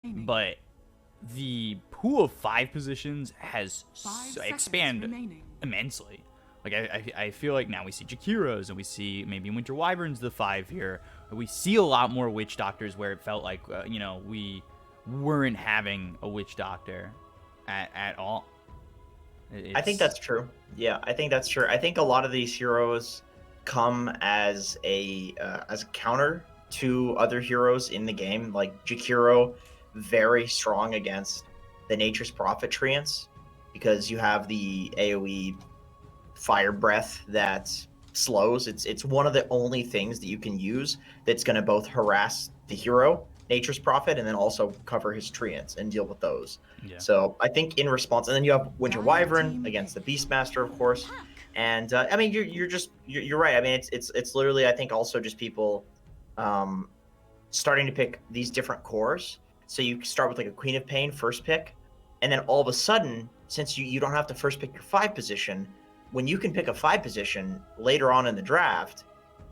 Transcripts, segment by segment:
but the pool of 5 positions has expanded immensely. Like I feel like now we see Jakiros and we see maybe Winter Wyverns the 5 here. We see a lot more witch doctors where it felt like we weren't having a witch doctor at all. I think that's true. Yeah, I think that's true. I think a lot of these heroes come as a counter to other heroes in the game. Like Jakiro, very strong against the Nature's Prophet treants because you have the AoE fire breath that slows. It's one of the only things that you can use that's going to both harass the hero, Nature's Prophet, and then also cover his treants and deal with those. Yeah. So I think in response, and then you have Winter Wyvern against the Beastmaster, of course. And I mean, you're right. I mean, it's literally, I think, also just people starting to pick these different cores. So you start with like a Queen of Pain first pick, and then all of a sudden, since you don't have to first pick your 5 position, when you can pick a 5 position later on in the draft,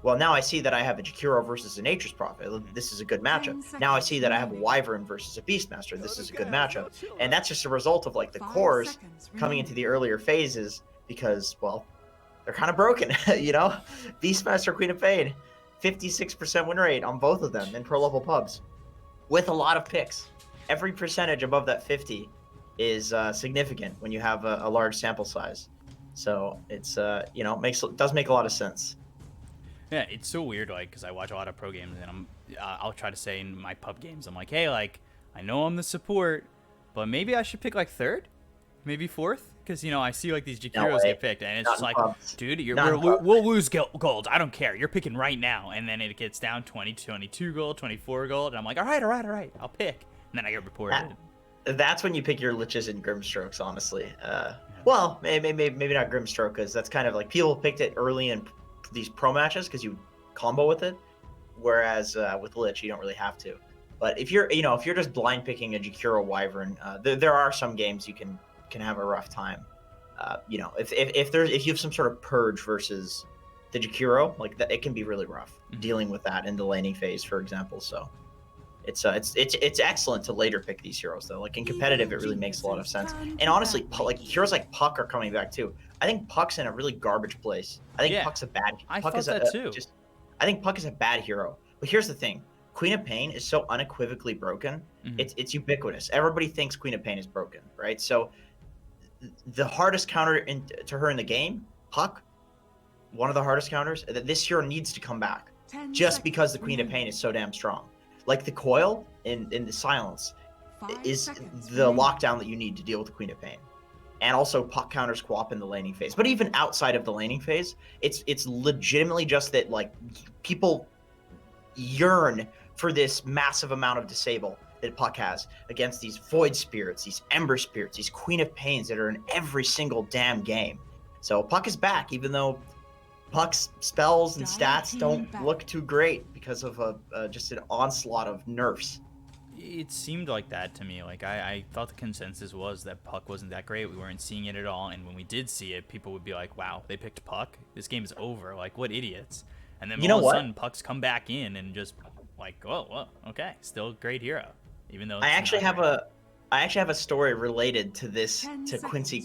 well, now I see that I have a Jakiro versus a Nature's Prophet. This is a good matchup. Now I see that I have a Wyvern versus a Beastmaster. This is a good matchup. And that's just a result of like the cores coming into the earlier phases because, well, they're kind of broken, you know? Beastmaster, Queen of Pain, 56% win rate on both of them in pro level pubs with a lot of picks. Every percentage above that 50 is significant when you have a large sample size. So it's does make a lot of sense. Yeah, it's so weird, like, because I watch a lot of pro games, and I'll try to say in my pub games, I'm like, hey, like, I know I'm the support, but maybe I should pick like 3rd, maybe 4th, because I see like these Jakiros get picked, and it's just like, dude, we'll lose gold. I don't care. You're picking right now, and then it gets down 22 gold, 24 gold, and I'm like, all right, I'll pick, and then I get reported. That's when you pick your liches and Grimstrokes, honestly. Well, maybe not Grimstroke, because that's kind of like people picked it early in these pro matches because you combo with it, whereas with Lich you don't really have to. But if you're just blind picking a Jakiro Wyvern, there are some games you can have a rough time. If you have some sort of purge versus the Jakiro, like that, it can be really rough dealing with that in the laning phase, for example. So it's excellent to later pick these heroes though. Like in competitive, it really makes a lot of sense. And honestly, like heroes like Puck are coming back too. I think Puck's in a really garbage place. I think Puck's a bad. I thought that too. I think Puck is a bad hero. But here's the thing: Queen of Pain is so unequivocally broken. It's ubiquitous. Everybody thinks Queen of Pain is broken, right? So the hardest counter to her in the game, Puck, one of the hardest counters. This hero needs to come back just because the Queen of Pain is so damn strong. Like the coil in the silence is the lockdown that you need to deal with the Queen of Pain. And also Puck counters co-op in the laning phase. But even outside of the laning phase, it's legitimately just that like people yearn for this massive amount of disable that Puck has against these Void Spirits, these Ember Spirits, these Queen of Pains that are in every single damn game. So Puck is back, even though Puck's spells and stats don't look too great because of just an onslaught of nerfs. It seemed like that to me. Like I thought the consensus was that Puck wasn't that great. We weren't seeing it at all, and when we did see it, people would be like, "Wow, they picked Puck. This game is over. Like, what idiots!" And then all of a sudden, Puck's come back in and just like, "Oh, okay, still a great hero." Even though I actually have a story related to this, to Quincy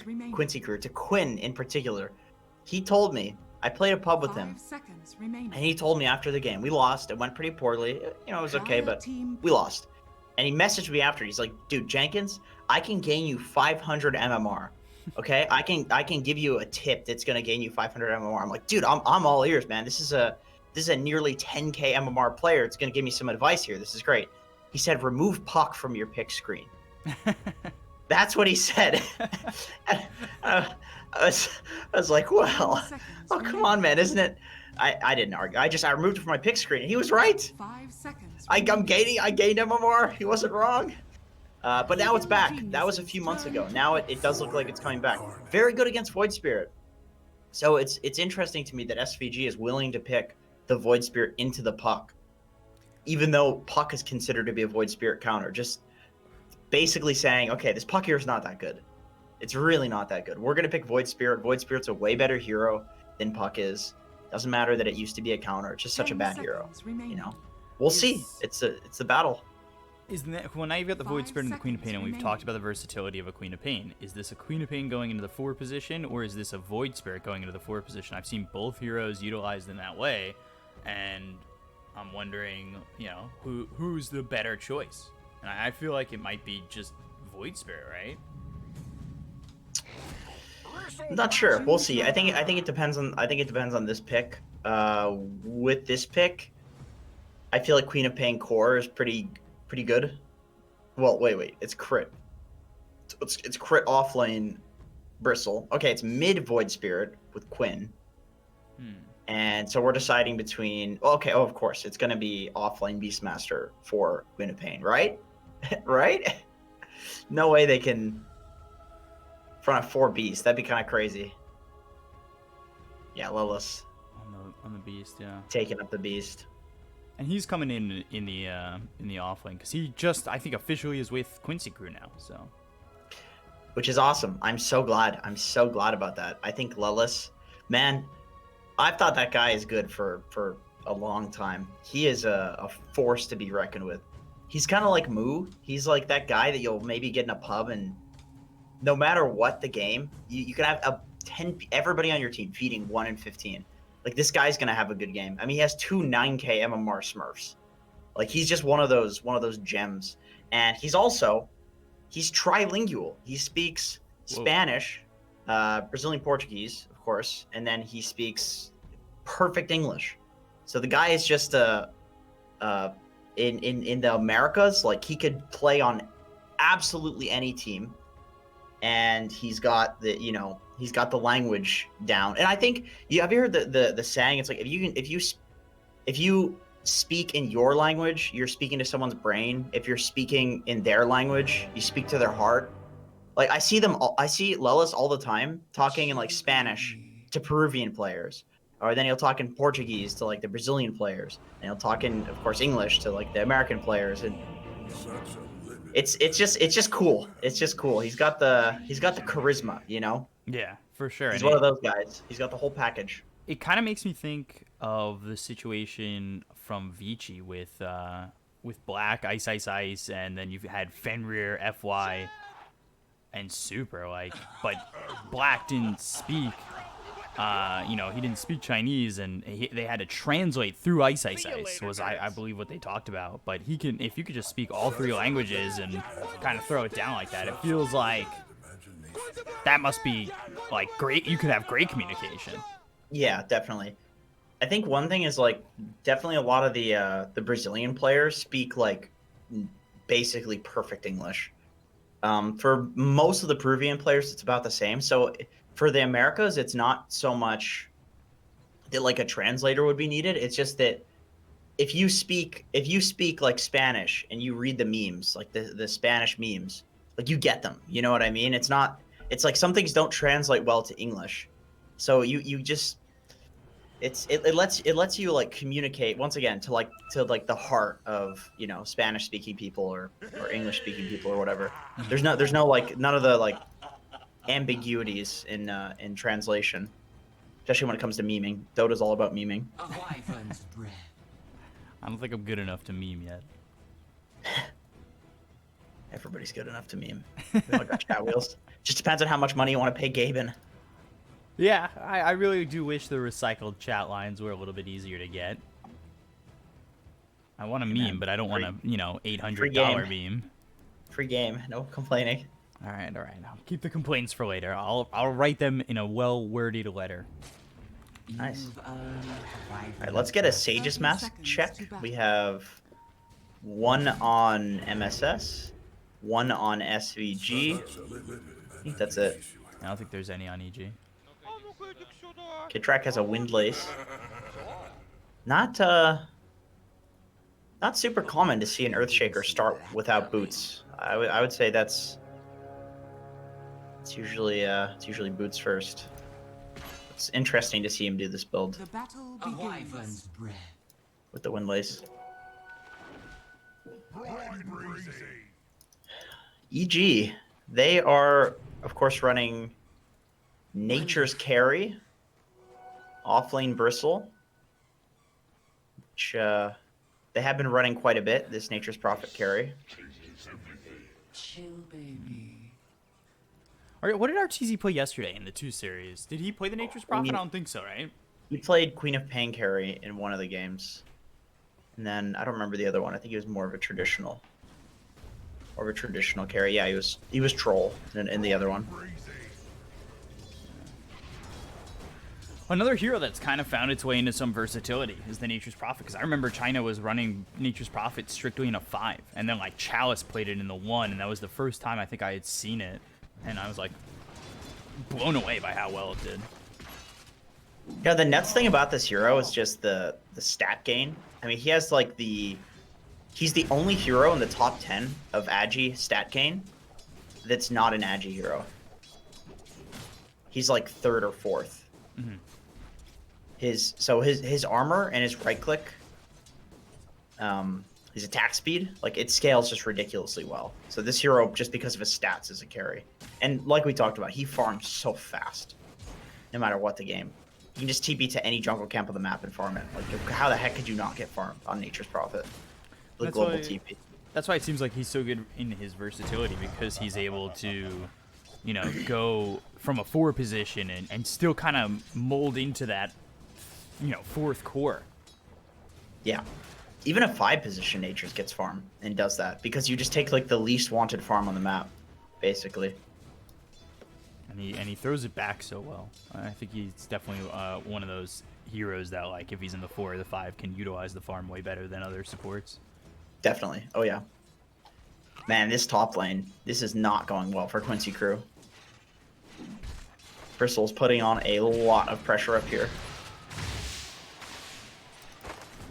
crew, to Quinn in particular. He told me, I played a pub with him, and he told me after the game, we lost. It went pretty poorly. It was okay, but we lost. And he messaged me after. He's like, dude, Jenkins, I can gain you 500 MMR. Okay, I can give you a tip that's gonna gain you 500 MMR. I'm like, dude, I'm all ears, man. This is a nearly 10k MMR player. It's gonna give me some advice here. This is great. He said, remove Puck from your pick screen. That's what he said. I was like, well, oh come on, man, isn't it? I didn't argue. I removed it from my pick screen, and he was right. 5 seconds. I gained MMR. He wasn't wrong. But now it's back. That was a few months ago. Now it does look like it's coming back. Very good against Void Spirit. So it's interesting to me that SVG is willing to pick the Void Spirit into the Puck, even though Puck is considered to be a Void Spirit counter. Just basically saying, okay, this Puck here is not that good. It's really not that good. We're going to pick Void Spirit. Void Spirit's a way better hero than Puck is. Doesn't matter that it used to be a counter. It's just such a bad hero. We'll see. It's a battle. Isn't that when I've got the Void Spirit and the Queen of Pain, and we've talked about the versatility of a Queen of Pain? Is this a Queen of Pain going into the 4 position, or is this a Void Spirit going into the 4 position? I've seen both heroes utilized in that way, and I'm wondering, you know, who's the better choice? And I feel like it might be just Void Spirit, right? I'm not sure. We'll see. I think it depends on this pick. With this pick, I feel like Queen of Pain core is pretty good. Well, wait. It's crit. It's crit offlane Bristle. Okay, it's mid Void Spirit with Quinn. And so we're deciding between. Okay, of course, it's gonna be offlane Beastmaster for Queen of Pain, right? Right? No way they can front of 4 beasts. That'd be kind of crazy. Yeah, Lilith On the beast, yeah. taking up the beast. And he's coming in the offlane because he just, I think, officially is with Quincy crew now. So, which is awesome. I'm so glad. I'm so glad about that. I think Lilith, man, I've thought that guy is good for a long time. He is a force to be reckoned with. He's kind of like Moo. He's like that guy that you'll maybe get in a pub and no matter what the game, you can have 10 everybody on your team feeding 1 in 15. Like this guy's gonna have a good game. I mean, he has 2 9K MMR Smurfs. Like he's just one of those gems. And he's trilingual. He speaks Spanish, Brazilian Portuguese, of course, and then he speaks perfect English. So the guy is just in the Americas, like he could play on absolutely any team. And he's got the language down. And I think have you heard the saying? It's like if you speak in your language, you're speaking to someone's brain. If you're speaking in their language, you speak to their heart. Like I see Lelis all the time talking in like Spanish to Peruvian players, or then he'll talk in Portuguese to like the Brazilian players, and he'll talk in, of course, English to like the American players. And it's just cool. It's just cool. He's got the charisma, you know? Yeah, for sure. He's one of those guys. He's got the whole package. It kind of makes me think of the situation from Vici with Black, Ice, and then you've had Fenrir, FY, and Super. Like, but Black didn't speak. He didn't speak Chinese, and they had to translate through Ice was I believe what they talked about. But if you could just speak all 3 languages and kind of throw it down like that, it feels like that must be like great. You could have great communication. Yeah, definitely. I think one thing is like definitely a lot of the Brazilian players speak like basically perfect English. For most of the Peruvian players, it's about the same. So for the Americas, it's not so much that like a translator would be needed. It's just that if you speak like Spanish and you read the memes, like the Spanish memes, like you get them. You know what I mean? It's like some things don't translate well to English. So it lets you like communicate once again to the heart of, you know, Spanish speaking people or English speaking people or whatever. There's no like none of the like ambiguities in translation, especially when it comes to memeing. Dota's all about memeing. I don't think I'm good enough to meme yet. Everybody's good enough to meme. We all got chat wheels. Just depends on how much money you want to pay Gaben. Yeah, I really do wish the recycled chat lines were a little bit easier to get. I want a meme, but I don't want a $800 meme. Free game, no complaining. All right. I'll keep the complaints for later. I'll write them in a well-worded letter. Nice. All right, let's get a Sage's Mask check. We have 1 on MSS, 1 on SVG. I think that's it. I don't think there's any on EG. Kitrak has a Windlace. Not super common to see an Earthshaker start without boots. I would say it's usually boots first. It's interesting to see him do this build with the Windlace. EG, they are of course running Nature's Carry, offlane Bristle, which They have been running quite a bit, this Nature's Prophet carry. Chill, baby. All right, what did RTZ play yesterday in the 2 series? Did he play the Nature's Prophet? I don't think so, right? He played Queen of Pain carry in one of the games. And then, I don't remember the other one. I think he was more of a traditional carry. Yeah, he was troll in the other one. Another hero that's kind of found its way into some versatility is the Nature's Prophet, because I remember China was running Nature's Prophet strictly in a 5, and then like Chalice played it in the 1, and that was the first time I think I had seen it, and I was like blown away by how well it did. Yeah, the nuts thing about this hero is just the stat gain. I mean, he has like he's the only hero in the top 10 of Agi stat gain that's not an Agi hero. He's like 3rd or 4th. Mm-hmm. His armor and his right click, his attack speed, like it scales just ridiculously well. So this hero, just because of his stats, is a carry. And like we talked about, he farms so fast, no matter what the game. You can just TP to any jungle camp on the map and farm it. Like, how the heck could you not get farmed on Nature's Prophet? The global TP. That's why it seems like he's so good in his versatility, because he's able to, you know, go from a 4 position and still kind of mold into that, you know, 4th core. Yeah. Even a 5 position Nature's gets farm and does that, because you just take like the least wanted farm on the map, basically. And he throws it back so well. I think he's definitely one of those heroes that, like, if he's in the 4 or the 5, can utilize the farm way better than other supports. Definitely. Oh, yeah. Man, this top lane, this is not going well for Quincy crew. Crystal's putting on a lot of pressure up here.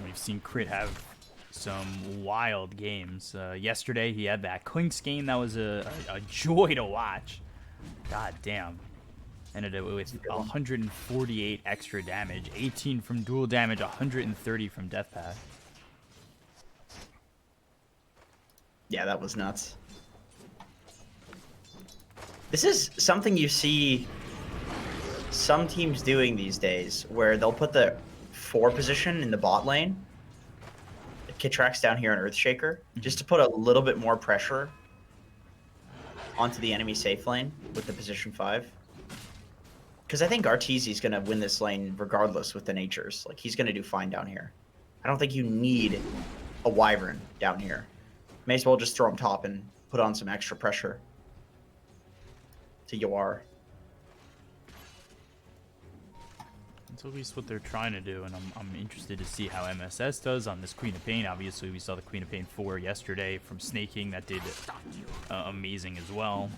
We've seen Crit have some wild games. Yesterday, he had that Clinks game that was a joy to watch. God damn. Ended it with 148 extra damage, 18 from dual damage, 130 from death pack. Yeah, that was nuts. This is something you see some teams doing these days, where they'll put the 4 position in the bot lane, the Kitrax down here on Earthshaker, just to put a little bit more pressure onto the enemy safe lane with the position 5. Because I think Arteezy's going to win this lane regardless with the Natures. Like, he's going to do fine down here. I don't think you need a Wyvern down here. May as well just throw him top and put on some extra pressure to Yoar. That's at least what they're trying to do, and I'm interested to see how MSS does on this Queen of Pain. Obviously, we saw the Queen of Pain 4 yesterday from Snaking. That did amazing as well.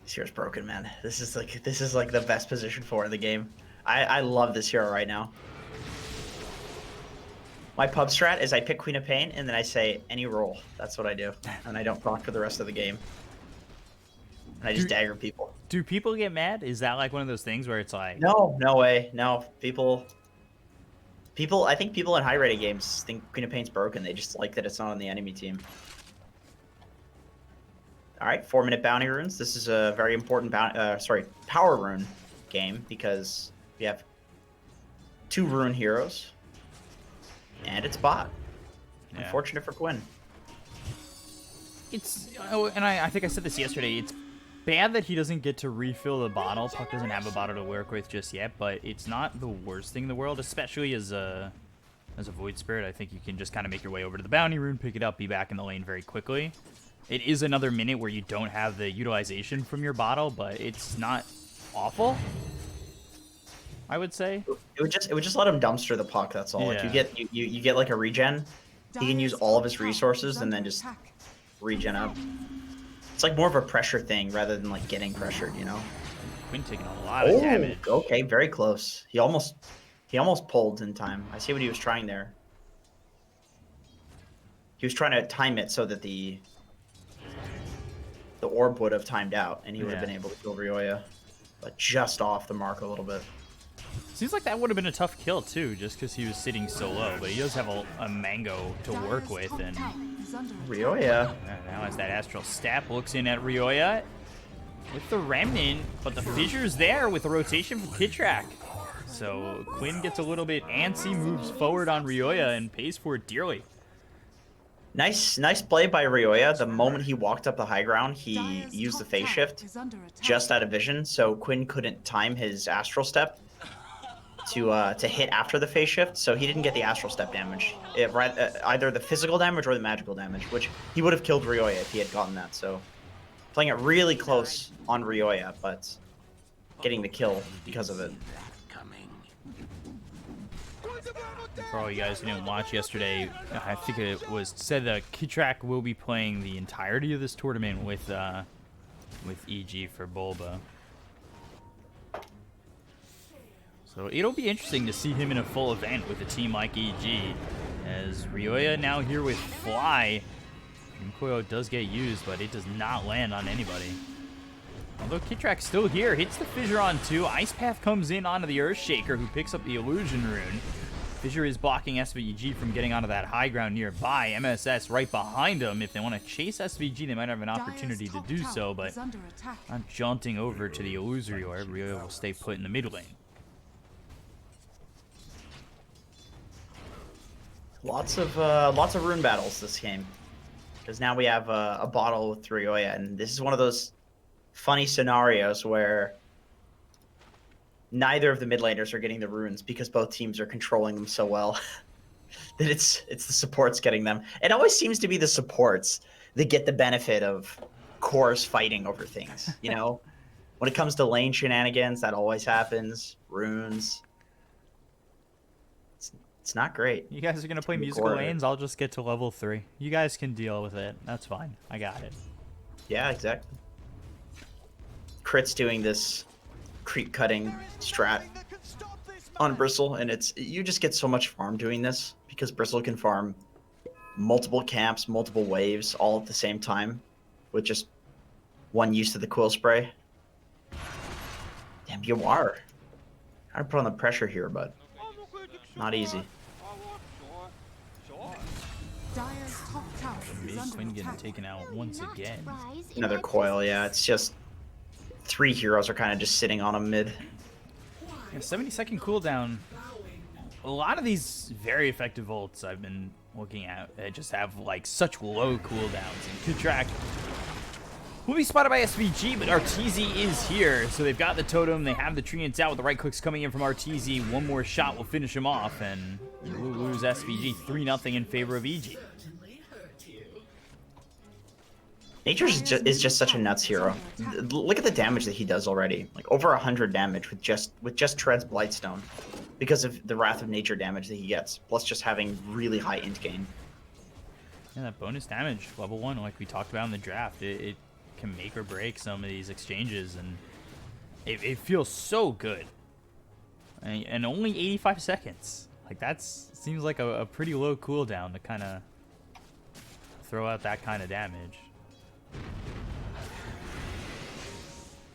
This hero's broken, man. This is like the best position 4 in the game. I love this hero right now. My pub strat is I pick Queen of Pain and then I say any roll. That's what I do, and I don't proc for the rest of the game. And I just dagger people. Do people get mad? Is that like one of those things where it's like... No way. No, people. I think people in high-rated games think Queen of Pain's broken. They just like that it's not on the enemy team. All right, 4-minute bounty runes. This is a very important power rune game, because we have 2 rune heroes, and it's bot. Yeah. Unfortunate for Quinn. It's and I think I said this yesterday. It's bad that he doesn't get to refill the bottle. Puck doesn't have a bottle to work with just yet, but it's not the worst thing in the world, especially as a Void Spirit. I think you can just kind of make your way over to the bounty rune, pick it up, be back in the lane very quickly. It is another minute where you don't have the utilization from your bottle, but it's not awful, I would say. It would just let him dumpster the puck. That's all. Yeah. Like you get like a regen. He can use all of his resources and then just regen up. It's like more of a pressure thing rather than like getting pressured, you know. Quinn taking a lot of damage. Okay, very close. He almost pulled in time. I see what he was trying there. He was trying to time it so that the orb would have timed out, and he would have been able to kill Rioya, but just off the mark a little bit. Seems like that would have been a tough kill too, just because he was sitting so low. But he does have a mango to work with, and Rioya. Now as that Astral Stap looks in at Rioya with the Remnant, but the Fissure's there with the rotation from Kitrak. So Quinn gets a little bit antsy, moves forward on Ryoya, and pays for it dearly. Nice play by Ryoya. The moment he walked up the high ground, he used the phase shift just out of vision, so Quinn couldn't time his astral step to hit after the phase shift, so he didn't get the astral step damage. Either the physical damage or the magical damage, which he would have killed Ryoya if he had gotten that. So playing it really close on Ryoya, but getting the kill because of it. For all you guys who didn't watch yesterday, I think it was said that Kitrak will be playing the entirety of this tournament with EG for Bulba. So it'll be interesting to see him in a full event with a team like EG, as Ryoya now here with Fly. Nkoyo does get used, but it does not land on anybody. Although Kitrak's still here, hits the Fissure on 2. Ice Path comes in onto the Earthshaker, who picks up the Illusion Rune. Fissure is blocking SVG from getting onto that high ground nearby. MSS right behind him. If they want to chase SVG, they might have an opportunity to do so, but not jaunting over to the Illusory Orb. Ryoya will stay put in the mid lane. Lots of rune battles this game, because now we have a bottle with Ryoya, and this is one of those funny scenarios where neither of the mid laners are getting the runes because both teams are controlling them so well that it's the supports getting them. It always seems to be the supports that get the benefit of cores fighting over things, you know? When it comes to lane shenanigans, that always happens. Runes. It's not great. You guys are going to play musical lanes? I'll just get to level 3. You guys can deal with it. That's fine. I got it. Yeah, exactly. Crit's doing this creep cutting strat on Bristle, and you just get so much farm doing this because Bristle can farm multiple camps, multiple waves all at the same time with just one use of the quill spray. Damn, you are. Trying to put on the pressure here, but not easy. Quinn getting taken out once again. Another coil, yeah. It's just 3 heroes are kind of just sitting on a mid. Yeah, 70-second cooldown. A lot of these very effective ults I've been looking at just have like such low cooldowns. And Kitrak will be spotted by SVG, but Arteezy is here. So they've got the totem, they have the treants out with the right clicks coming in from Arteezy. One more shot will finish him off, and we'll lose SVG 3-0 in favor of EG. Nature is just such a nuts hero. Look at the damage that he does already. Like over 100 damage with just Tread's Blightstone because of the Wrath of Nature damage that he gets, plus just having really high int gain. Yeah, that bonus damage, level 1, like we talked about in the draft, it can make or break some of these exchanges, and it feels so good. And only 85 seconds. Like seems like a pretty low cooldown to kind of throw out that kind of damage.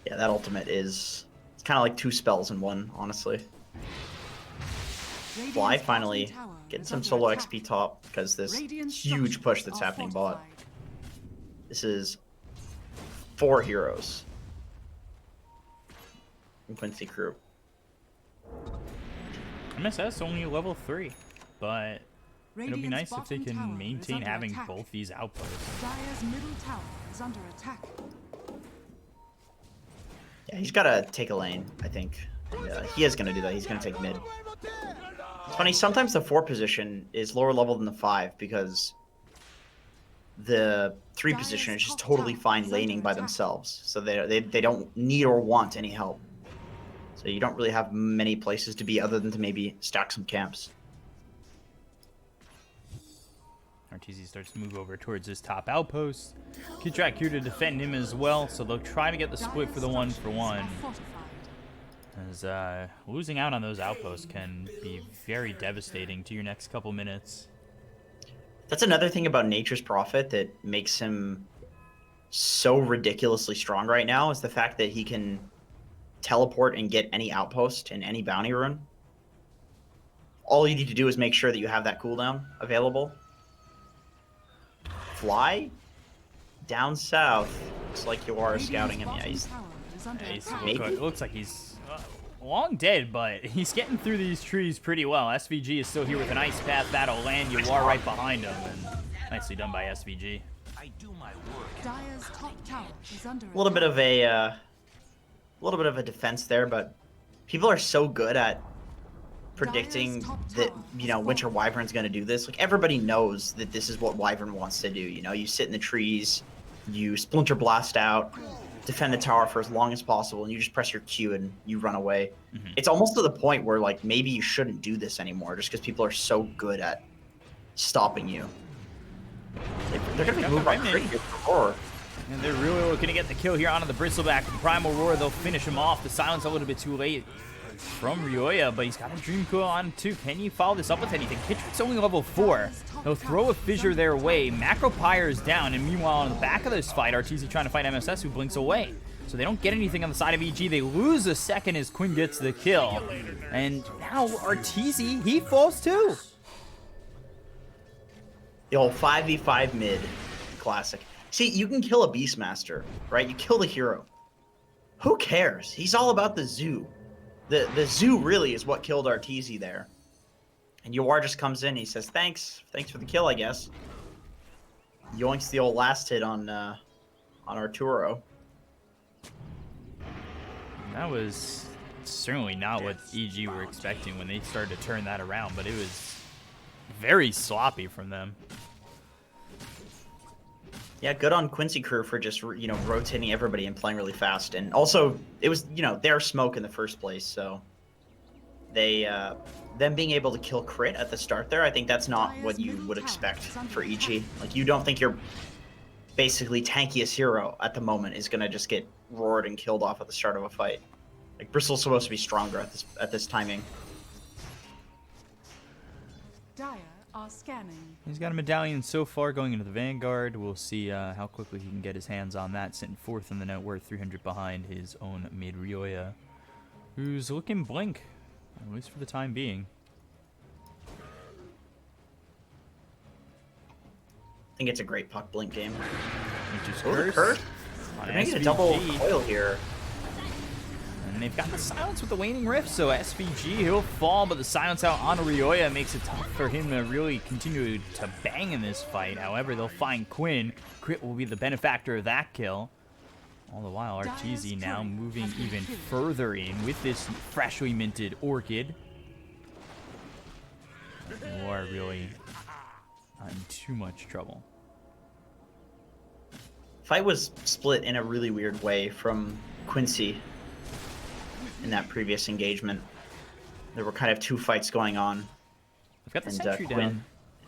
Yeah, that ultimate it's kind of like 2 spells in one, honestly. Fly finally getting some solo XP top because this huge push that's happening bot. This is 4 heroes in Quincy crew. MSS only level 3, but it'll be nice if they can maintain having both these outposts. Dire's middle tower is under attack. Yeah, he's got to take a lane, I think. He is going to do that. He's going to take mid. It's funny, sometimes the 4 position is lower level than the 5 because the 3 position is just totally fine laning by themselves. So they don't need or want any help. So you don't really have many places to be other than to maybe stack some camps. Arteezy starts to move over towards his top outpost. Kitrak here to defend him as well, so they'll try to get the split for the 1-for-1. As losing out on those outposts can be very devastating to your next couple minutes. That's another thing about Nature's Prophet that makes him so ridiculously strong right now, is the fact that he can teleport and get any outpost in any bounty rune. All you need to do is make sure that you have that cooldown available. Fly down south. Looks like you are scouting him. Yeah, It looks like he's long dead, but he's getting through these trees pretty well. SVG is still here with an ice path. That'll land. You are right behind him, and nicely done by SVG. I do my work. Dire's top tower is under A little bit of a defense there, but people are so good at predicting that, you know, Winter Wyvern's going to do this. Like, everybody knows that this is what Wyvern wants to do. You know, you sit in the trees, you Splinter Blast out, defend the tower for as long as possible, and you just press your Q and you run away. It's almost to the point where, like, maybe you shouldn't do this anymore just because people are so good at stopping you. They're going to be moving right here for Roar. And they're really looking to get the kill here onto the Bristleback. The Primal Roar, they'll finish him off. The silence a little bit too late from Ryoya, but he's got a Dream Coil on too. Can you follow this up with anything? Kitrick's only level 4. They'll throw a Fissure their way. Macro Pyre is down, and meanwhile, on the back of this fight, RTZ trying to fight MSS, who blinks away. So they don't get anything on the side of EG. They lose a second as Quinn gets the kill. And now RTZ, he falls too. The old 5v5 mid. Classic. See, you can kill a Beastmaster, right? You kill the hero. Who cares? He's all about the zoo. The zoo really is what killed RTZ there. And Yoar just comes in, he says, thanks for the kill, I guess. Yoinks the old last hit on Arturo. That was certainly not what EG were expecting when they started to turn that around, but it was very sloppy from them. Yeah, good on Quincy crew for just, you know, rotating everybody and playing really fast. And also, it was, you know, their smoke in the first place, so they, them being able to kill crit at the start there, I think that's not what you would expect for EG. Like, you don't think your basically tankiest hero at the moment is gonna just get roared and killed off at the start of a fight. Like, Bristol's supposed to be stronger at this timing. Dire are scanning. He's got a medallion so far going into the Vanguard. We'll see how quickly he can get his hands on that. Sitting 4th in the net worth, 300 behind his own mid Ryoya, who's looking blink, at least for the time being. I think it's a great puck blink game. Nature's Curse. Curse. They're making a double coil here. And they've got the silence with the waning rift, so SVG, he'll fall, but the silence out on Ryoya makes it tough for him to really continue to bang in this fight. However, they'll find Quinn. Crit will be the benefactor of that kill. All the while, RTZ now moving even further in with this freshly minted orchid. You are really not in too much trouble. Fight was split in a really weird way from Quincy in that previous engagement. There were kind of two fights going on. They've got the sentry down.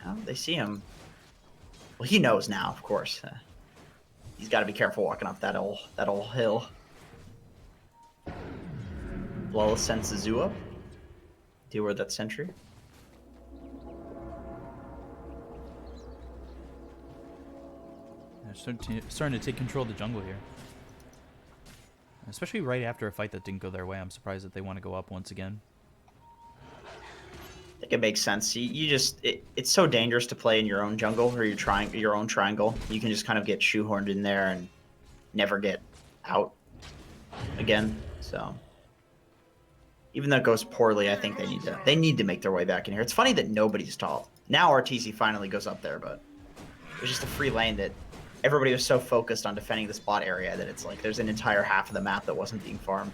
Oh, they see him. Well, he knows now, of course. He's got to be careful walking up that old hill. Lola sends the zoo up. Deal with that sentry. They're starting to take control of the jungle here. Especially right after a fight that didn't go their way. I'm surprised that they want to go up once again. I think it makes sense. It's so dangerous to play in your own jungle or your own triangle. You can just kind of get shoehorned in there and never get out again. So even though it goes poorly, I think they need to make their way back in here. It's funny that nobody's tall. Now RTZ finally goes up there, but it was just a free lane that everybody was so focused on defending the spot area that it's like there's an entire half of the map that wasn't being farmed.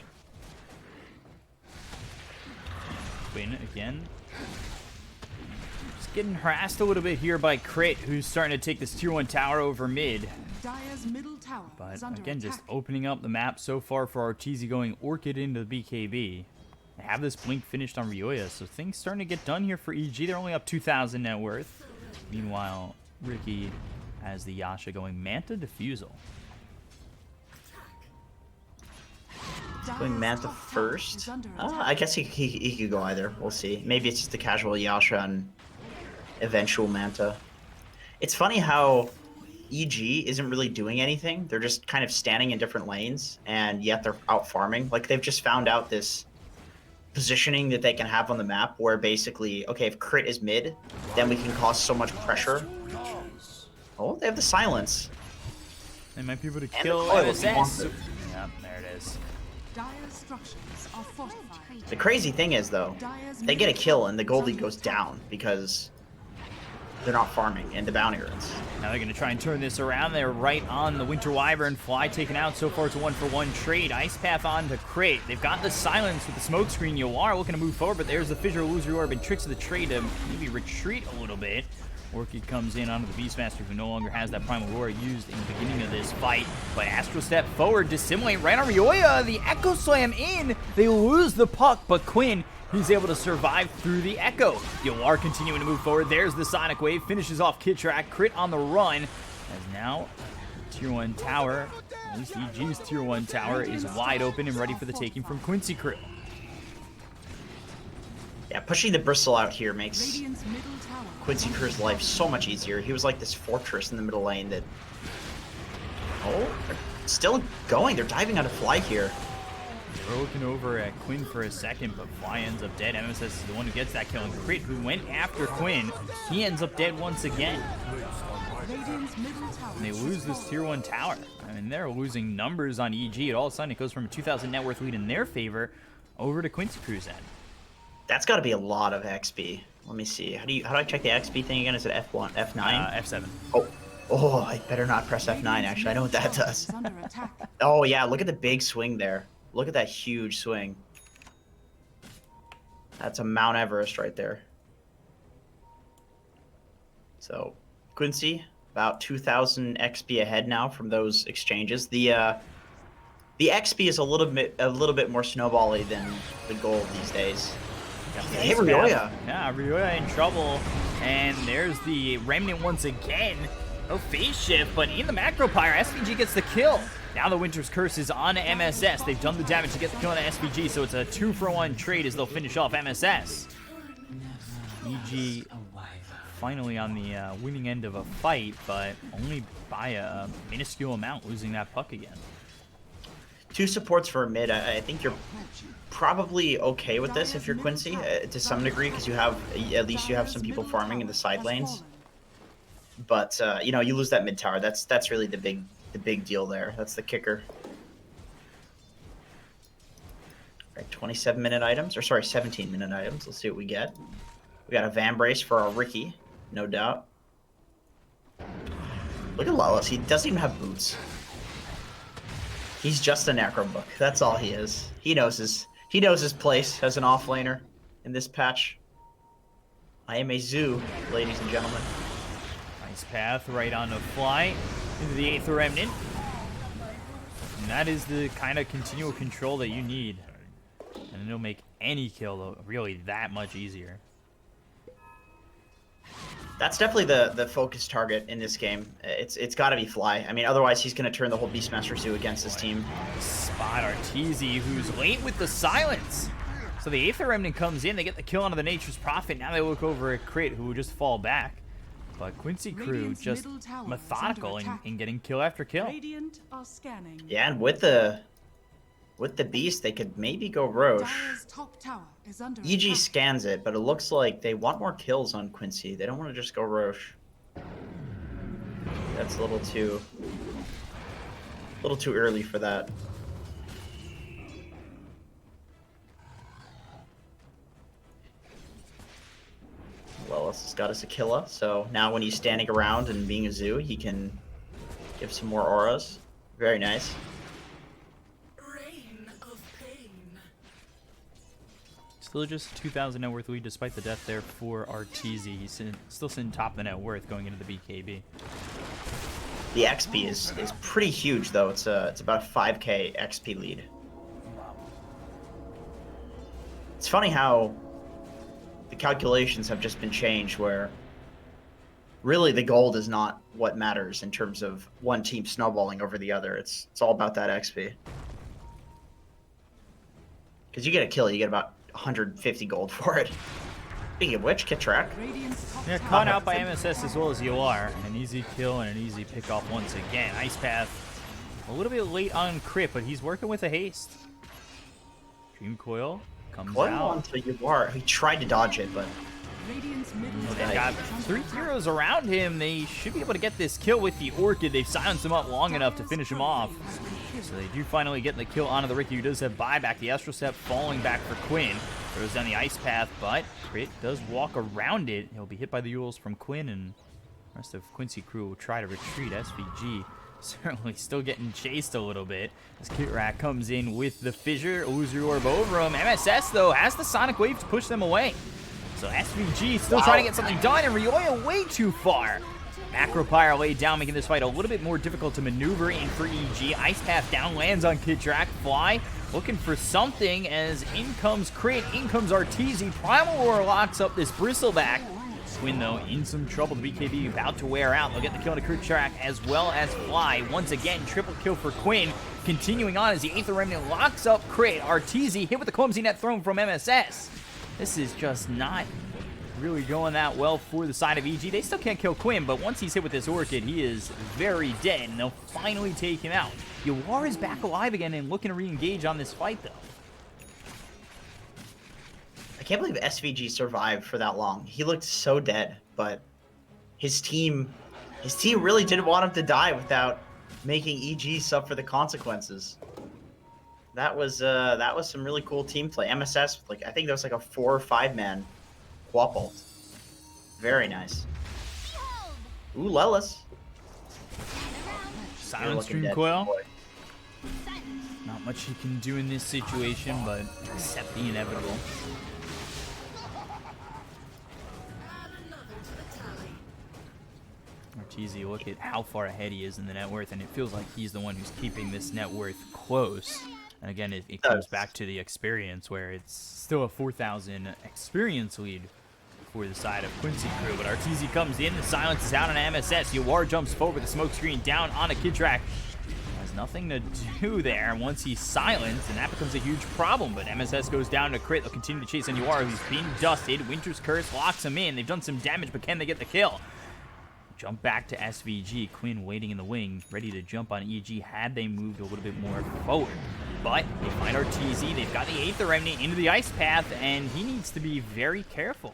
Quinn again. Just getting harassed a little bit here by Crit, who's starting to take this tier 1 tower over mid. Dire's middle tower But is under again, attack. just opening up the map so far for RTZ, going Orchid into the BKB. They have this blink finished on Ryoya, so things starting to get done here for EG. They're only up 2,000 net worth. Meanwhile, Riki has the Yasha going Manta Diffusal. Going Manta first? I guess he could go either. We'll see. Maybe it's just a casual Yasha and eventual Manta. It's funny how EG isn't really doing anything. They're just kind of standing in different lanes, and yet they're out farming. Like, they've just found out this positioning that they can have on the map where basically, okay, if crit is mid, then we can cause so much pressure. Oh, they have the silence. They might be able to And kill the coil if he wants MSS. it. Yep, there it is. Dire's structures are fortified. The crazy thing is, though, they get a kill and the gold lead goes down because they're not farming and the bounty runs. Now they're going to try and turn this around. They're right on the Winter Wyvern. Fly taken out. So far it's a 1-for-1 trade. Ice Path on to Crit. They've got the silence with the smoke screen. You are looking to move forward, but there's the Fissure Illusory Orb and tricks of the trade to maybe retreat a little bit. Orchid comes in onto the Beastmaster, who no longer has that Primal Roar used in the beginning of this fight. But Astral step forward, dissimulate right on Ryoya. The Echo Slam in. They lose the puck, but Quinn, he's able to survive through the Echo. Yolar continuing to move forward. There's the Sonic Wave. Finishes off Kid Track. Crit on the run. As now, Tier 1 tower, at least EG's Tier 1 tower, is wide open and ready for the taking from Quincy crew. Yeah, pushing the Bristle out here makes Radiant's middle tower. Quincy Crew's life so much easier. He was like this fortress in the middle lane that... Oh, they're still going. They're diving on a Fly here. They're looking over at Quinn for a second, but Fly ends up dead. MSS is the one who gets that kill, and Crit, who went after Quinn, he ends up dead once again. Radiant's middle tower. And they lose this Tier 1 tower. I mean, they're losing numbers on EG. All of a sudden, it goes from a 2,000 net worth lead in their favor over to Quincy Crew's end. That's got to be a lot of XP. Let me see. How do I check the XP thing again? Is it F1, F9? F7. Oh, I better not press F9. Actually, I know what that does. Is under attack. Oh yeah, look at the big swing there. Look at that huge swing. That's a Mount Everest right there. So, Quincy, about 2,000 XP ahead now from those exchanges. The XP is a little bit more snowbally than the gold these days. Hey, Ryoya. Yeah, Ryoya in trouble. And there's the Remnant once again. No phase shift, but in the Macro Pyre, SVG gets the kill. Now the Winter's Curse is on MSS. They've done the damage to get the kill on the SVG, so it's a 2-for-1 trade as they'll finish off MSS. EG finally on the winning end of a fight, but only by a minuscule amount, losing that puck again. 2 supports for a mid. I think you're probably okay with this if you're Quincy to some degree, because you have at least you have some people farming in the side lanes. But you know, you lose that mid tower. That's really the big deal there. That's the kicker. Right, 27-minute items, or sorry, 17-minute items. Let's see what we get. We got a Vambrace for our Riki, no doubt. Look at Lawless. He doesn't even have boots. He's just a Necrobook. That's all he is. He knows his place as an offlaner in this patch. I am a zoo, ladies and gentlemen. Nice path right on the Fly into the 8th Remnant. And that is the kind of continual control that you need. And it'll make any kill really that much easier. That's definitely the focus target in this game. It's got to be Fly. I mean, otherwise he's going to turn the whole Beastmaster zoo against his team. Spot Arteezy, who's late with the silence. So the 8th Remnant comes in. They get the kill onto the Nature's Prophet. Now they look over at Crit, who will just fall back. But Quincy Crew just methodical in getting kill after kill. Radiant are scanning. Yeah, and with the Beast, they could maybe go Roche. Dire's top tower is under EG attack. scans it, but it looks like they want more kills on Quincy. They don't want to just go Roche. That's a little too early for that. Well, this has got us Aquila, so now when he's standing around and being a zoo, he can give some more auras. Very nice. Reign of pain. Still just 2,000 net worth lead despite the death there for Arteezy. He's still sitting top of the net worth going into the BKB. The XP is pretty huge though. It's about a 5k XP lead. It's funny how the calculations have just been changed where really the gold is not what matters in terms of one team snowballing over the other. It's all about that XP. Because you get a kill, you get about 150 gold for it. Speaking of which, Kit Track. Radiant's top Yeah, tower caught is out by under MSS as well as you are. An easy kill and an easy pickoff once again. Ice Path, a little bit late on Crit, but he's working with a haste. Dream Coil comes Coil out. onto Yuvar. He tried to dodge it, but Radiant's middle Well, tower they've got is under 3 attack. heroes around him. They should be able to get this kill with the Orchid. They've silenced him up long enough to finish him off. So they do finally get the kill onto the Riki, who does have buyback. The Astral Step falling back for Quinn. Throws down the Ice Path, but Crit does walk around it. He'll be hit by the Yules from Quinn, and the rest of Quincy crew will try to retreat. SVG certainly still getting chased a little bit as Kitrak comes in with the Fissure. Illusory Orb over him. MSS, though, has the Sonic Wave to push them away. So SVG still trying to get something done, and Ryoya way too far. Macropyre laid down, making this fight a little bit more difficult to maneuver in for EG. Ice Path down, lands on Kitrak. Fly looking for something as in comes Crit, in comes Arteezy. Primal Roar locks up this Bristleback. Quinn, though, in some trouble. The BKB about to wear out. They'll get the kill on Kitrak as well as Fly. Once again, triple kill for Quinn. Continuing on as the Aether Remnant locks up Crit. Arteezy hit with the clumsy net thrown from MSS. This is just not really going that well for the side of EG. They still can't kill Quinn, but once he's hit with this Orchid, he is very dead, and they'll finally take him out. Yawar is back alive again and looking to re-engage on this fight, though. I can't believe SVG survived for that long. He looked so dead, but his team really didn't want him to die without making EG suffer the consequences. That was some really cool team play. MSS, like, I think that was like a 4 or 5 man Quapult. Very nice. Ooh, Lelis. Silent Stream Coil. Not much he can do in this situation, but accept the inevitable. Arteezy, look at how far ahead he is in the net worth, and it feels like he's the one who's keeping this net worth close. And again, it comes back to the experience, where it's still a 4,000 experience lead for the side of Quincy crew. But Arteezy comes in, the silence is out on MSS. Yawar jumps forward with the smoke screen down on a Kitrak. Has nothing to do there once he's silenced, and that becomes a huge problem. But MSS goes down to Crit. They'll continue to chase on Yawar, who's being dusted. Winter's Curse locks him in. They've done some damage, but can they get the kill? Jump back to SVG. Quinn waiting in the wing, ready to jump on EG had they moved a little bit more forward. But they find Arteezy. They've got the Aether Remnant into the Ice Path, and he needs to be very careful.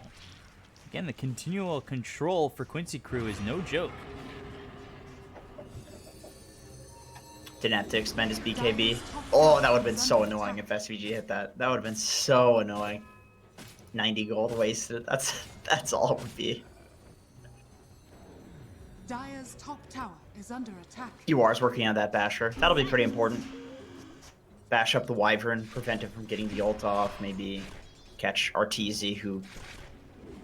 Again, the continual control for Quincy crew is no joke. Didn't have to expend his BKB. Oh, that would have been so annoying if SVG hit that. That would have been so annoying. 90 gold wasted. That's all it would be. Dire's top tower is under attack. Yuar's working on that Basher. That'll be pretty important. Bash up the Wyvern, prevent it from getting the ult off, maybe catch Arteezy, who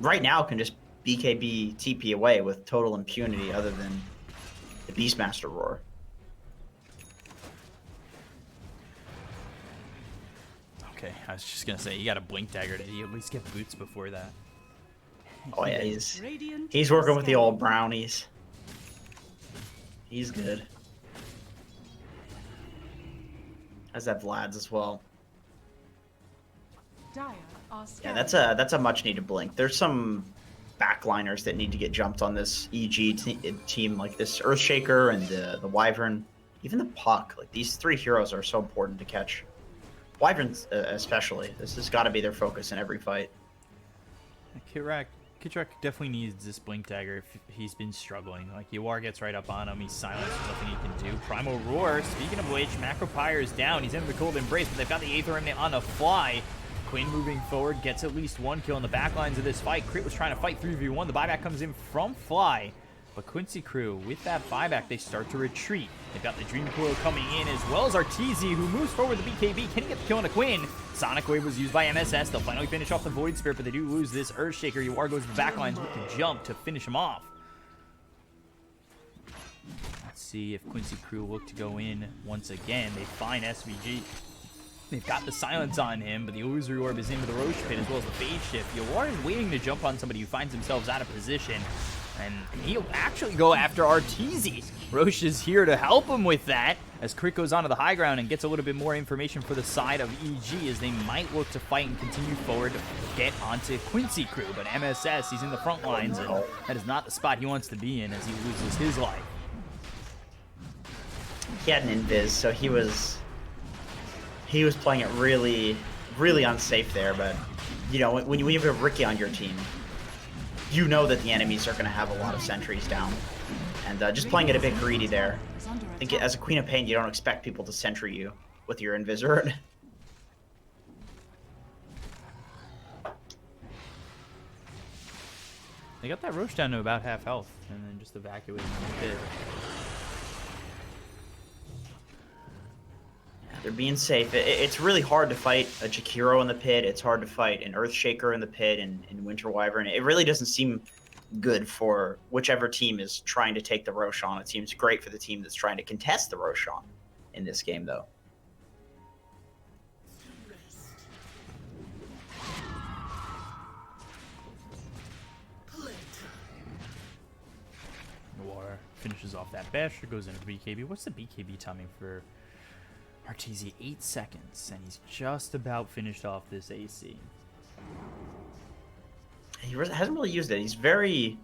right now can just BKB TP away with total impunity other than the Beastmaster Roar. Okay, I was just gonna say, you got a Blink Dagger. Did he at least get boots before that? Oh yeah, he's working with the old brownies. He's good. Has that Vlad's as well. Yeah, that's a much needed blink. There's some backliners that need to get jumped on this EG team, like this Earthshaker and the Wyvern, even the Puck. Like, these 3 heroes are so important to catch. Wyverns especially. This has got to be their focus in every fight. Kitrak definitely needs this Blink Dagger if he's been struggling. Like, Yawar gets right up on him. He's silenced. There's nothing he can do. Primal Roar, speaking of which, Macropyre is down. He's in the Cold Embrace, but they've got the Aether Remnant on a Fly. Quinn moving forward, gets at least 1 kill in the back lines of this fight. Crit was trying to fight 3v1. The buyback comes in from Fly. But Quincy crew, with that buyback, they start to retreat. They've got the Dream Coil coming in, as well as Arteezy, who moves forward with the BKB. Can he get the kill on a Quinn? Sonic Wave was used by MSS. They'll finally finish off the Void Spirit, but they do lose this Earthshaker. Yawar goes to the backlines with the jump to finish him off. Let's see if Quincy crew look to go in once again. They find SVG. They've got the silence on him, but the Illusory Orb is into the Roche Pit, as well as the Phase Shift. Yawar is waiting to jump on somebody who finds themselves out of position. And he'll actually go after Arteezy. Roche is here to help him with that, as Crit goes onto the high ground and gets a little bit more information for the side of EG, as they might look to fight and continue forward to get onto Quincy crew. But MSS, he's in the front lines, and that is not the spot he wants to be in as he loses his life. He had an invis, so he was playing it really, really unsafe there. But, you know, when you have Riki on your team, you know that the enemies are going to have a lot of sentries down. And just playing it a bit greedy there. I think as a Queen of Pain, you don't expect people to sentry you with your Invisor. They got that Roche down to about half health, and then just evacuating the pit. They're being safe. It's really hard to fight a Jakiro in the pit. It's hard to fight an Earthshaker in the pit and Winter Wyvern. It really doesn't seem good for whichever team is trying to take the Roshan. It seems great for the team that's trying to contest the Roshan in this game, though. Noir finishes off that Basher, goes into BKB. What's the BKB timing for Arteezy? 8 seconds, and he's just about finished off this AC. He hasn't really used it. He's very...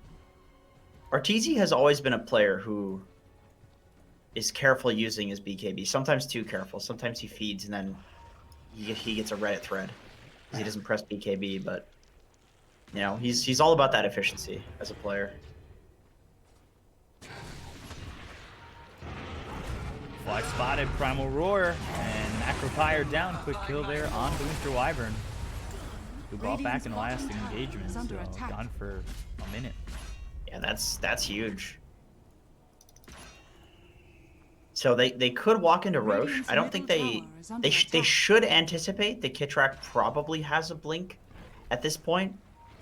Arteezy has always been a player who is careful using his BKB. Sometimes too careful. Sometimes he feeds and then he gets a Reddit thread because he doesn't press BKB. But, you know, he's all about that efficiency as a player. Fly spotted, Primal Roar, and Macropire down. Quick kill there on the Winter Wyvern, who brought back in the last engagement, so gone for a minute. Yeah, that's huge. So they could walk into Roche. I don't think they should anticipate that Kitrak probably has a blink at this point.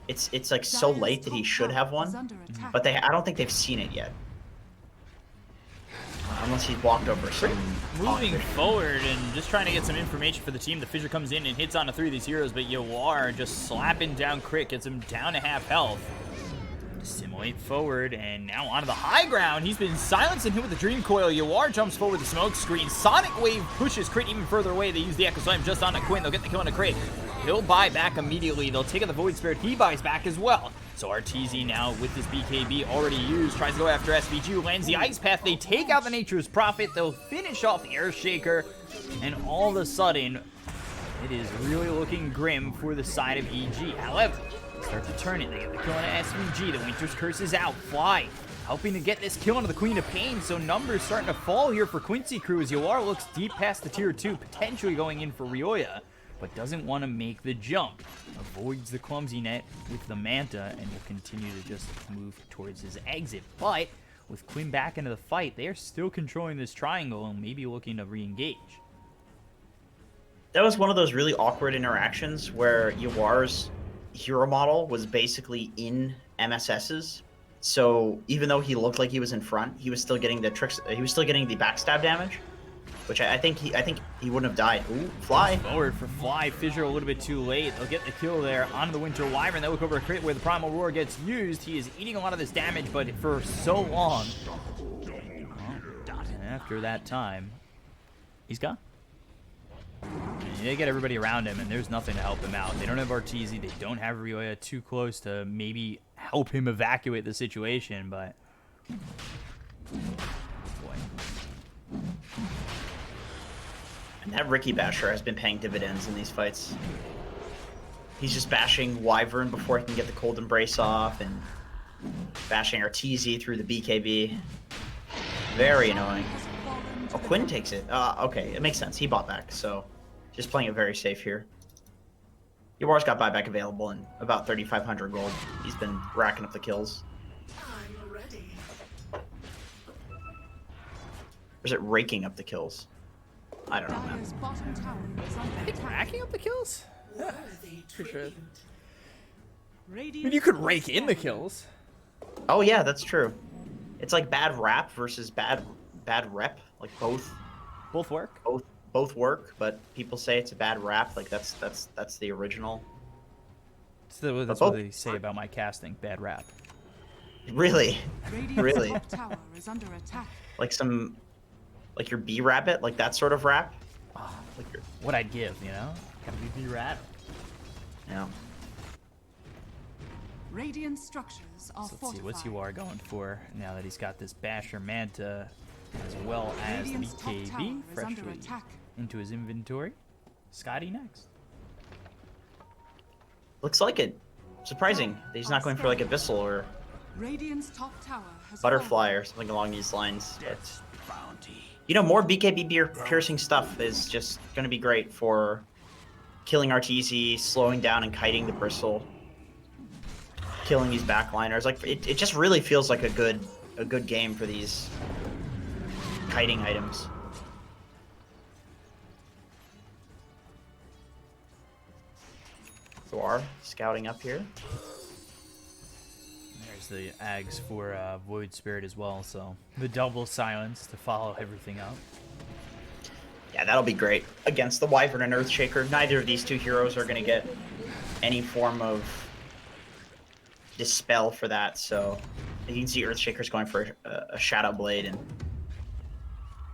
It's like so late that he should have one, but I don't think they've seen it yet. Unless he's walked over some... Moving forward and just trying to get some information for the team. The Fissure comes in and hits onto 3 of these heroes, but Yawar just slapping down Crit, gets him down to half health. Assimilate forward, and now onto the high ground. He's been silenced and hit with the Dream Coil. Yawar jumps forward with the smoke screen. Sonic Wave pushes Crit even further away. They use the Echo Slam just on a Quinn. They'll get the kill on a Crit. He'll buy back immediately. They'll take out the Void Spirit. He buys back as well. So Arteezy now with this BKB already used, tries to go after SVG, lands the Ice Path. They take out the Nature's Prophet. They'll finish off the Earthshaker. And all of a sudden, it is really looking grim for the side of EG. However, start to turn it. They get the kill on SVG. The Winter's Curse is out. Fly helping to get this kill onto the Queen of Pain. So numbers starting to fall here for Quincy crew as Yawar looks deep past the tier 2, potentially going in for Ryoya, but doesn't want to make the jump. Avoids the clumsy net with the Manta and will continue to just move towards his exit. But with Quinn back into the fight, they are still controlling this triangle and maybe looking to re-engage. That was one of those really awkward interactions where Yawar's hero model was basically in MSS's. So even though he looked like he was in front, he was still getting the tricks. He was still getting the backstab damage, which I think he wouldn't have died. Ooh, Fly forward for Fly. Fissure a little bit too late. They'll get the kill there onto the Winter Wyvern. They look over a Crit where the Primal Roar gets used. He is eating a lot of this damage, but for so long. And after that time, he's gone. And they get everybody around him, and there's nothing to help him out. They don't have Arteezy. They don't have Ryoya too close to maybe help him evacuate the situation, but... boy. And that Riki basher has been paying dividends in these fights. He's just bashing Wyvern before he can get the Cold Embrace off, and bashing Arteezy through the BKB. Very annoying. Oh, Quinn takes it. Okay, it makes sense. He bought back, so just playing it very safe here. Yawar's got buyback available and about 3,500 gold. He's been racking up the kills. I'm ready. Or is it raking up the kills? I don't know, man. Dire's bottom tower is under I think attack. racking up the kills? Yeah, Worthy for sure. tribute. I mean, you could rake in the kills. Oh yeah, that's true. It's like bad rap versus bad rep. Like both Work. both work, but people say it's a bad rap. Like that's the original. That's what they say about my casting. Bad rap. Really, Radiant's really. top tower is under attack. Like your B rabbit, like that sort of rap. Like your, What I'd give, you know? Gotta be rat. yeah. Radiant structures are So let's see, fortified. what's UR going for now that he's got this Basher Manta as well as the Radiant's top tower BKB is under freshly attack. into his inventory. Scotty next. Looks like it. surprising that he's not going for like Abyssal or Radiant's top tower has Butterfly or something along these lines. But, Death's bounty. you know, more BKB piercing stuff is just going to be great for killing RTZ, slowing down and kiting the Bristle, killing these backliners. Like it just really feels like a good game for these kiting items. Thor scouting up here. There's the Ags for Void Spirit as well, so the double silence to follow everything up. Yeah, that'll be great. Against the Wyvern and Earthshaker, neither of these two heroes are going to get any form of dispel for that, so you can see Earthshaker's going for a Shadow Blade and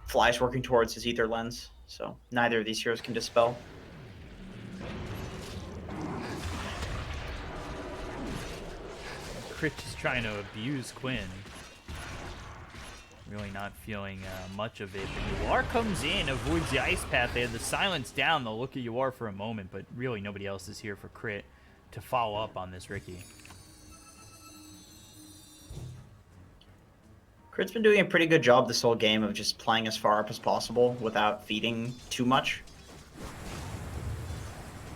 Fly's working towards his Ether Lens, so neither of these heroes can dispel. Crit is trying to abuse Quinn. Really not feeling much of it. But Yuar comes in, avoids the ice path. They had the silence down. They'll look at Yuar for a moment, but really nobody else is here for Crit to follow up on this Riki. Crit's been doing a pretty good job this whole game of just playing as far up as possible without feeding too much.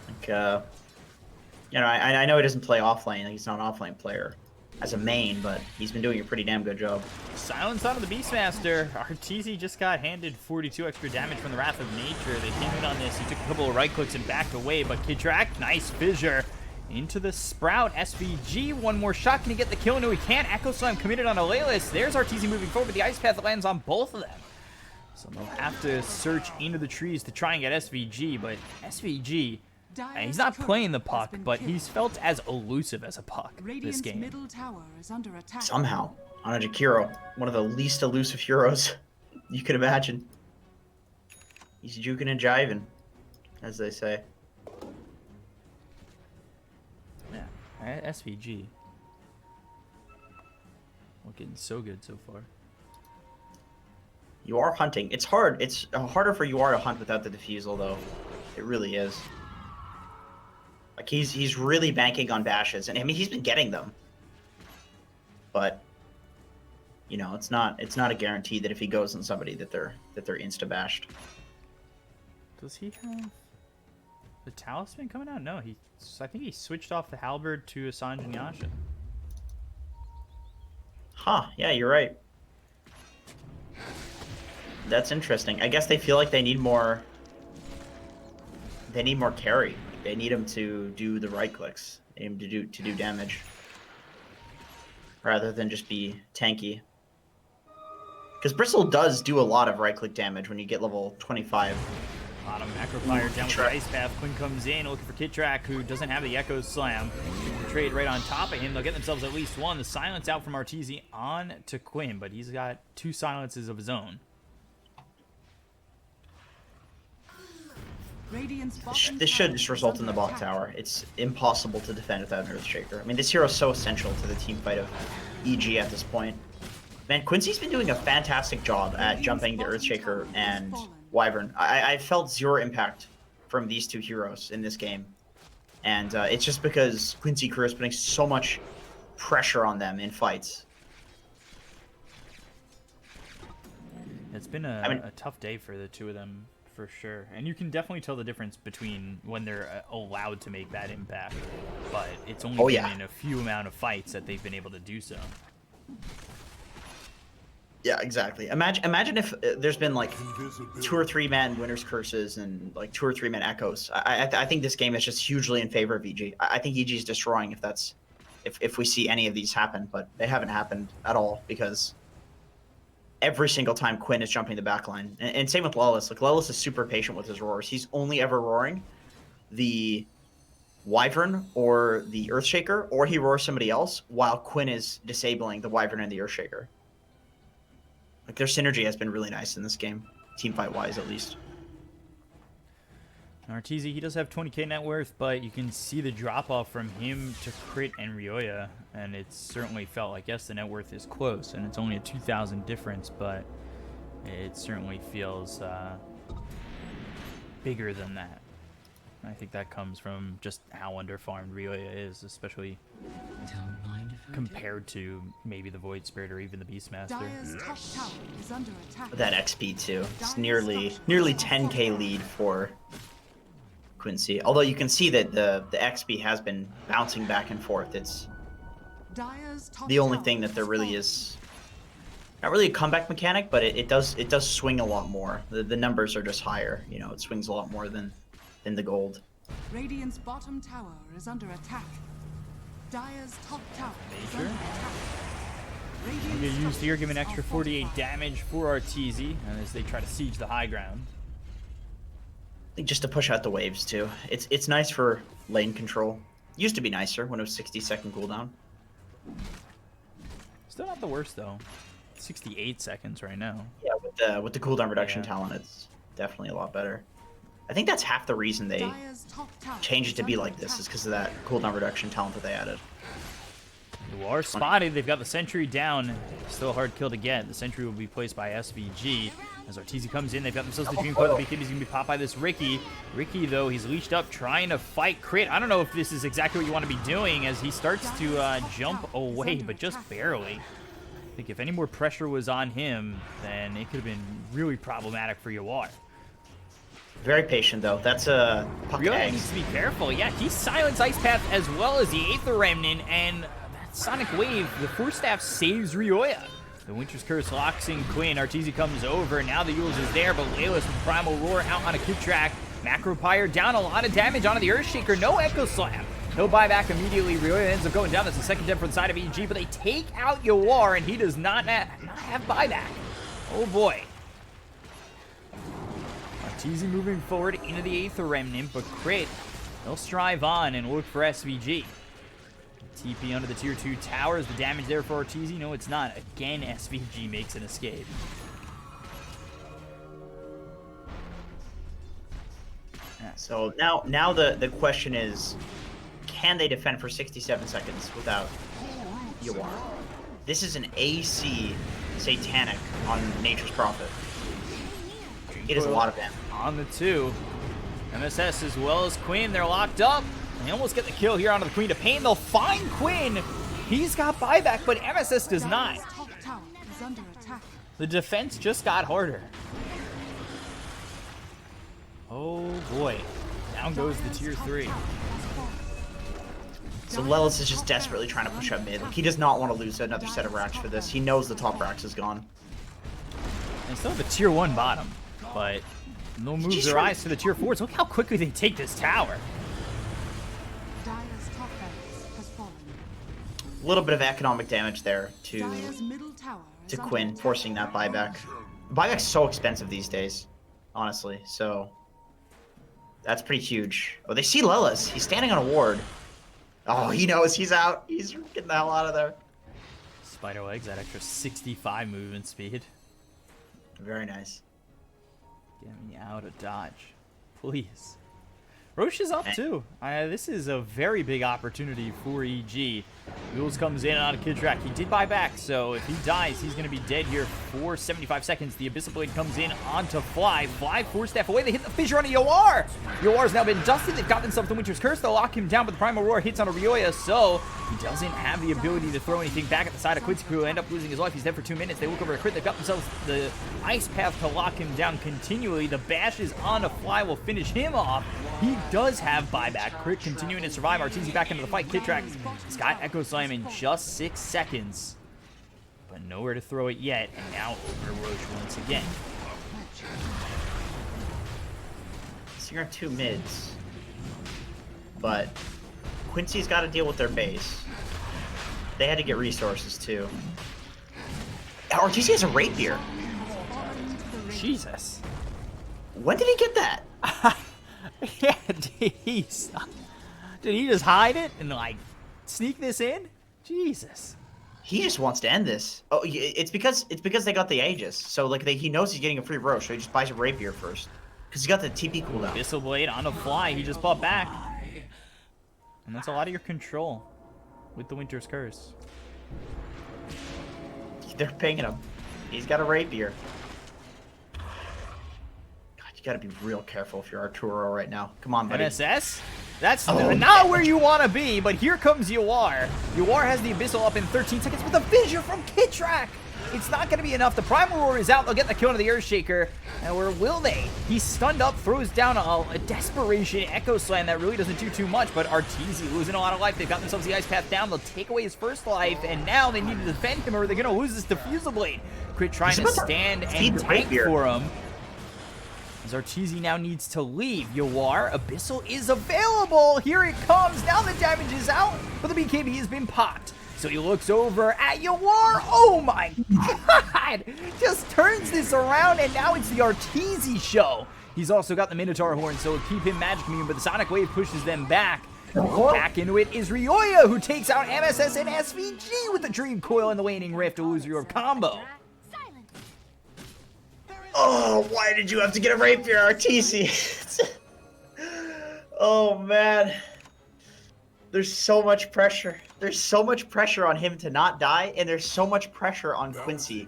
Like, you know, I know he doesn't play offlane. He's not an offlane player as a main, but he's been doing a pretty damn good job. Silence onto the Beastmaster. Arteezy just got handed 42 extra damage from the Wrath of Nature. They came in on this. He took a couple of right clicks and backed away, but Kidrak, nice fissure into the Sprout. SVG, one more shot. Can he get the kill? No, he can't. Echo Slam committed on Alelis. There's Arteezy moving forward. The Ice Path lands on both of them. So they'll have to search into the trees to try and get SVG, but SVG, and he's not playing the puck, but he's felt as elusive as a puck this game. Middle tower is under attack. Somehow, on a Jakiro, one of the least elusive heroes you could imagine. He's juking and jiving, as they say. Yeah, SVG. Looking so good so far. You are hunting. It's hard. It's harder for UR to hunt without the defusal, though. It really is. Like he's really banking on bashes, and I mean he's been getting them. But you know, it's not a guarantee that if he goes on somebody that they're insta bashed. Does he have the talisman coming out? No, I think he switched off the halberd to Assange and Yasha. Huh? Yeah, you're right. That's interesting. I guess they feel like they need more. They need more carry. They need him to do the right clicks. They need him to do damage, rather than just be tanky. Because Bristle does do a lot of right click damage when you get level 25. Bottom macro fire down with the ice path. Quinn comes in looking for Kitrak, who doesn't have the Echo Slam. Trade right on top of him. They'll get themselves at least one. The silence out from Arteezy on to Quinn, but he's got 2 silences of his own. This should just result in the bot tower. It's impossible to defend without an Earthshaker. I mean, this hero is so essential to the team fight of EG at this point. Man, Quincy's been doing a fantastic job at jumping the Earthshaker and Wyvern. I felt zero impact from these two heroes in this game. And it's just because Quincy crew is putting so much pressure on them in fights. It's been a tough day for the two of them, for sure. And you can definitely tell the difference between when they're allowed to make that impact. But it's only been in a few amount of fights that they've been able to do so. Yeah, exactly. Imagine if there's been like 2 or 3 man Winter's Curses and like 2 or 3 man Echoes. I think this game is just hugely in favor of EG. I think EG is destroying if we see any of these happen, but they haven't happened at all because every single time Quinn is jumping the backline, and same with Lelis. Like Lelis is super patient with his roars. He's only ever roaring the Wyvern or the Earthshaker, or he roars somebody else while Quinn is disabling the Wyvern and the Earthshaker. Like their synergy has been really nice in this game, team fight wise at least. Arteezy, he does have 20k net worth, but you can see the drop off from him to Crit and Ryoya, and it certainly felt like, yes, the net worth is close, and it's only a 2,000 difference, but it certainly feels bigger than that. I think that comes from just how underfarmed Rioya is, especially Don't mind if I do. compared to maybe the Void Spirit or even the Beastmaster. Dire's top tower is under attack. That XP too. It's nearly 10k lead for Quincy. Although you can see that the XP has been bouncing back and forth. It's Dire's top the only tower thing that there has really fallen. is not really a comeback mechanic, but it does swing a lot more. The numbers are just higher. You know, it swings a lot more than the gold. Radiant's bottom tower is under attack. Dire's top tower is Major? under attack. Get Radiant's used here, give an structures extra are 48 fortified. damage for Arteezy, and as they try to siege the high ground. I think just to push out the waves too. It's nice for lane control. Used to be nicer when it was 60-second cooldown. Still not the worst though. 68 seconds right now. Yeah, with the cooldown reduction Yeah. talent, it's definitely a lot better. I think that's half the reason they Dire's top tower changed it is to be under like this, attack. is because of that cooldown reduction talent that they added. You are spotted. They've got the sentry down. Still a hard kill to get. The sentry will be placed by SVG. As Arteezy comes in, they've got themselves the Dream Coil. The BKB is going to be popped by this Riki. Riki, though, he's leashed up, trying to fight crit. I don't know if this is exactly what you want to be doing as he starts to jump away, but just barely. I think if any more pressure was on him, then it could have been really problematic for Yawar. Very patient though. That's a puck Really egg. needs to be careful. Yeah, he silenced Ice Path as well as the Aether Remnant, and that Sonic Wave, the Force Staff saves Rioya. The Winter's Curse locks in Quinn. Arteezy comes over. Now the Yules is there, but Layla's with Primal Roar out on a kid track. Macropyre down, a lot of damage onto the Earthshaker. No Echo Slam. He'll buy back immediately. Rioya ends up going down. That's the second gem for the side of EG, but they take out Yawar, and he does not have buyback. Oh boy. Arteezy moving forward into the Aether Remnant, but crit, they'll strive on and look for SVG. TP under the tier 2 tower. Is the damage there for Arteezy? No, it's not. Again, SVG makes an escape. So now the question is, can they defend for 67 seconds without Yawar? This is an AC Satanic on Nature's Prophet. It is a lot of damage. On the 2. MSS as well as Quinn. They're locked up. They almost get the kill here onto the Queen of Pain. They'll find Quinn. He's got buyback, but MSS does not. Dire's top tower is under attack. The defense just got harder. Oh boy. Down goes the tier 3. So Lelis is just desperately trying to push up mid. Like, he does not want to lose another set of racks for this. He knows the top racks is gone. And still have a tier 1 bottom, but no moves their eyes to the tier 4s. Look how quickly they take this tower. Dire's top barracks has fallen. A little bit of economic damage there to Dire's middle tower is under Quinn, attack. forcing that buyback. Buyback's so expensive these days, honestly. So that's pretty huge. Oh, they see Lelis. He's standing on a ward. Oh, he knows he's out. He's getting the hell out of there. Spider legs, that extra 65 movement speed. Very nice. Get me out of dodge, please. Roche is up too. This is a very big opportunity for EG. Mules comes in on a kid track. He did buy back, so if he dies, he's going to be dead here for 75 seconds. The Abyssal Blade comes in onto Fly. Fly Force Staff away. They hit the fissure on a Yawar. Yawar's now been dusted. They've got themselves the Winter's Curse. They'll lock him down, but the Primal Roar hits on a Rioya, so he doesn't have the ability to throw anything back at the side of Quincy, who will end up losing his life. He's dead for 2 minutes. They look over a crit. They've got themselves the Ice Path to lock him down continually. The bashes on a Fly will finish him off. He does have buyback. Crit continuing to survive. Arteezy back into the fight. Kid track. He's got Echo Slam in just 6 seconds, but nowhere to throw it yet. And now over to Roche once again. So you're on 2 mids, but Quincy's got to deal with their base. They had to get resources too. Arteezy has a Rapier. Jesus. When did he get that? Yeah, did he just hide it and like sneak this in? Jesus. He just wants to end this. Oh, it's because they got the Aegis. So like he knows he's getting a free Roche, so he just buys a Rapier first. Because he's got the TP cooldown. Abyssal Blade on a Fly. He just bought back. And that's a lot of your control with the Winter's Curse. They're pinging him. He's got a Rapier. God, You gotta be real careful if you're Arturo right now. Come on, buddy. NSS? That's not where you want to be, but here comes Yawar. Yawar has the Abyssal up in 13 seconds with a fissure from Kitrak. It's not going to be enough. The Primal Roar is out. They'll get the kill on the Earthshaker. And where will they? He's stunned up, throws down a Desperation Echo Slam that really doesn't do too much, but Arteezy losing a lot of life. They've got themselves the Ice Path down. They'll take away his first life, and now they need to defend him or they're going to lose this Diffusal Blade. Crit trying to stand and tank for him. As Arteezy now needs to leave. Yawar, Abyssal is available. Here it comes. Now the damage is out, but the BKB has been popped. So he looks over at Yawar. Oh my god! Just turns this around, and now it's the Arteezy show. He's also got the Minotaur Horn, so it'll keep him magic immune, but the Sonic Wave pushes them back. Back into it is Ryoya, who takes out MSS and SVG with the Dream Coil and the Waning Rift to lose your combo. Oh, why did you have to get a Rapier, Arteezy? Oh, man. There's so much pressure. There's so much pressure on him to not die, and there's so much pressure on Quincy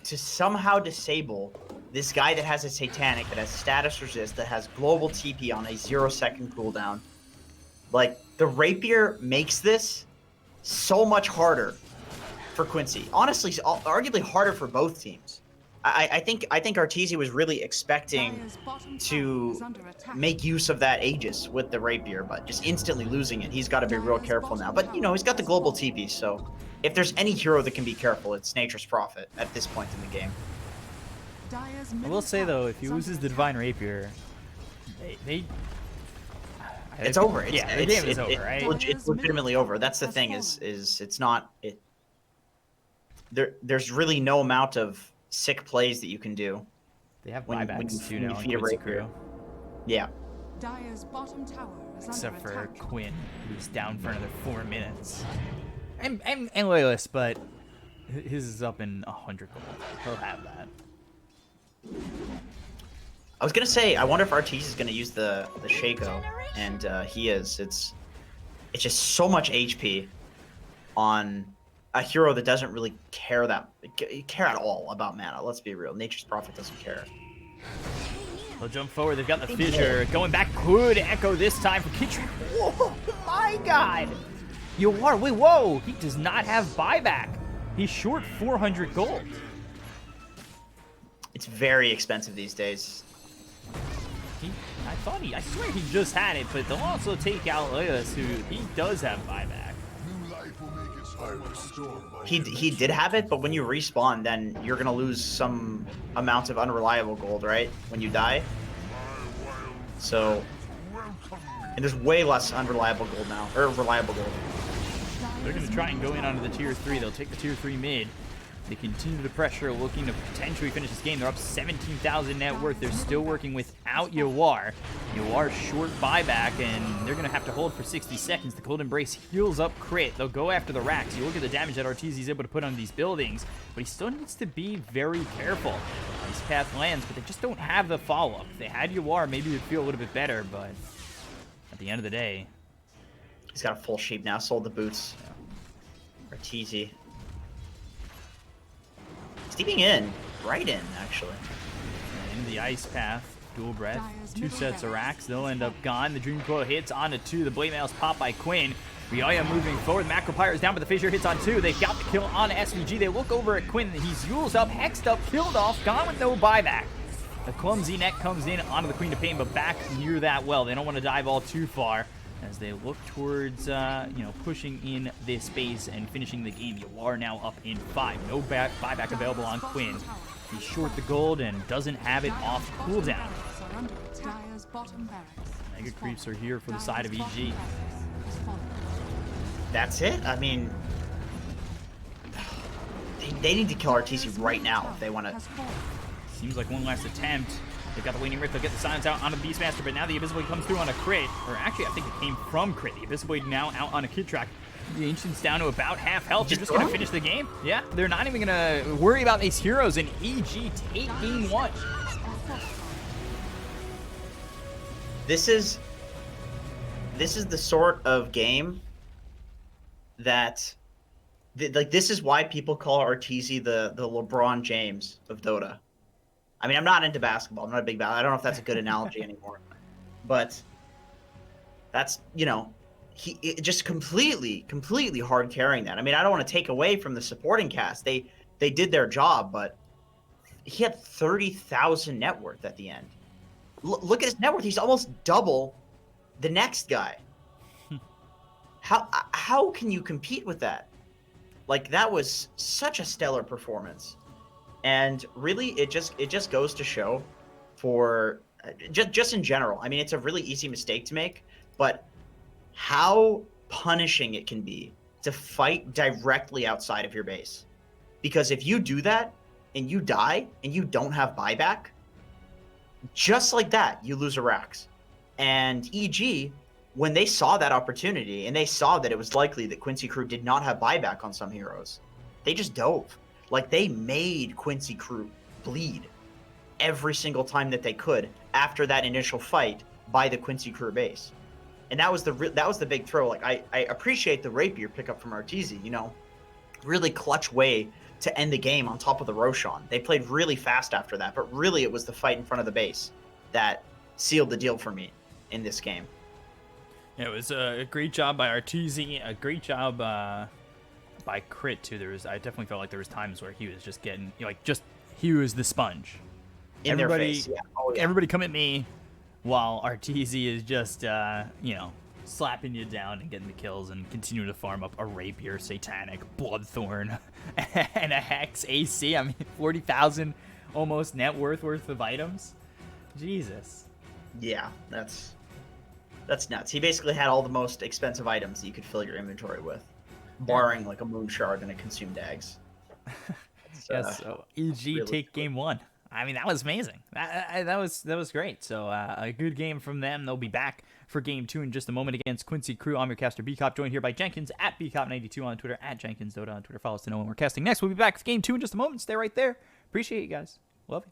to somehow disable this guy that has a Satanic, that has status resist, that has global TP on a 0-second cooldown. Like, the Rapier makes this so much harder for Quincy. Honestly, arguably harder for both teams. I think Arteezy was really expecting to make use of that Aegis with the Rapier, but just instantly losing it. He's got to be real careful now. But, you know, he's got the global TP, so if there's any hero that can be careful, it's Nature's Prophet at this point in the game. I will say, though, if he loses the Divine Rapier, it's over. The game is over, right? It's legitimately over. That's the thing, is it's not... There's really no amount of sick plays that you can do. They have buybacks too now. Feed a Rapier. Yeah. Except for Quinn, who's down for another 4 minutes. And Loyalist, but his is up in 100 gold. He'll have that. I was gonna say, I wonder if Arteezy is gonna use the Shaco, and he is. It's just so much HP on a hero that doesn't really care at all about mana. Let's be real. Nature's Prophet doesn't care. They'll jump forward. They've got the fissure. Going back. Good echo this time for Kitrak. Whoa, my god. Yawar, wait, whoa. He does not have buyback. He's short 400 gold. It's very expensive these days. I swear he just had it, but they'll also take out Leas, who he does have buyback. He did have it, but when you respawn, then you're gonna lose some amount of unreliable gold, right? When you die. So, and there's way less unreliable gold now, or reliable gold. They're gonna try and go in onto the tier 3. They'll take the tier 3 mid. They continue to pressure, looking to potentially finish this game. They're up 17,000 net worth. They're still working without Yawar. Yawar short buyback, and they're going to have to hold for 60 seconds. The Cold Embrace heals up crit. They'll go after the racks. You look at the damage that Arteezy is able to put on these buildings, but he still needs to be very careful. Ice Path lands, but they just don't have the follow-up. If they had Yawar, maybe it would feel a little bit better, but at the end of the day... He's got a full sheep now. Sold the boots. Arteezy. Steeping in. Right in, actually. And into the Ice Path. Dual Breath. 2 sets of racks. They'll end up gone. The Dream Coil hits onto 2. The Blade Mail's popped by Quinn. Ryoya moving forward. Macropyre is down, but the Fissure hits on 2. They've got the kill on SVG. They look over at Quinn. He's Yule's up, hexed up, killed off, gone with no buyback. The clumsy net comes in onto the Queen of Pain, but back near that well. They don't want to dive all too far as they look towards, pushing in this space and finishing the game. Yawar now up in 5. No buyback available on Quinn. He's short the gold and doesn't have it off cooldown. Mega creeps are here for the side of EG. That's it? I mean, they need to kill Arteezy right now if they want to. Seems like one last attempt. They've got the Waning Rift. They'll get the silence out onto the Beastmaster, but now the Abyssal Blade comes through on a crit. Or actually, I think it came from crit. The Abyssal Blade now out on a Kitrak. The Ancient's down to about half health. They're just going to finish the game. Yeah, they're not even going to worry about these heroes, and EG take game 1. This is the sort of game that, this is why people call Arteezy the LeBron James of Dota. I mean, I'm not into basketball. I'm not a big I don't know if that's a good analogy anymore, but that's he just completely hard carrying that. I mean, I don't want to take away from the supporting cast. They did their job, but he had 30,000 net worth at the end. Look at his net worth. He's almost double the next guy. How can you compete with that? Like, that was such a stellar performance. And really, it just goes to show for just in general. I mean, it's a really easy mistake to make, but how punishing it can be to fight directly outside of your base. Because if you do that and you die and you don't have buyback, just like that, you lose a Rax. And EG, when they saw that opportunity and they saw that it was likely that Quincy Crew did not have buyback on some heroes, they just dove. Like, they made Quincy Crew bleed every single time that they could after that initial fight by the Quincy Crew base. And that was the big throw. Like, I appreciate the Rapier pickup from Arteezy, really clutch way to end the game on top of the Roshan. They played really fast after that, but really it was the fight in front of the base that sealed the deal for me in this game. Yeah, it was a great job by Arteezy, a great job by Crit too. I definitely felt like there was times where he was just getting he was the sponge. Everybody, their face, yeah. Oh, yeah. Everybody come at me, while Arteezy is just slapping you down and getting the kills and continuing to farm up a Rapier, Satanic, Bloodthorn, and a Hex AC. I mean, 40,000 almost net worth of items. Jesus. Yeah, that's nuts. He basically had all the most expensive items that you could fill your inventory with, barring like a Moon Shard and a Consumed Dags. Yes, so EG really take game 1. I mean, that was amazing. That was great. So a good game from them. They'll be back for game 2 in just a moment against Quincy Crew. I'm your caster Bkop, joined here by Jenkins at Bkop92 on Twitter, at JenkinsDota on Twitter. Follow us to know when we're casting next. We'll be back with game 2 in just a moment. Stay right there. Appreciate you guys. Love you.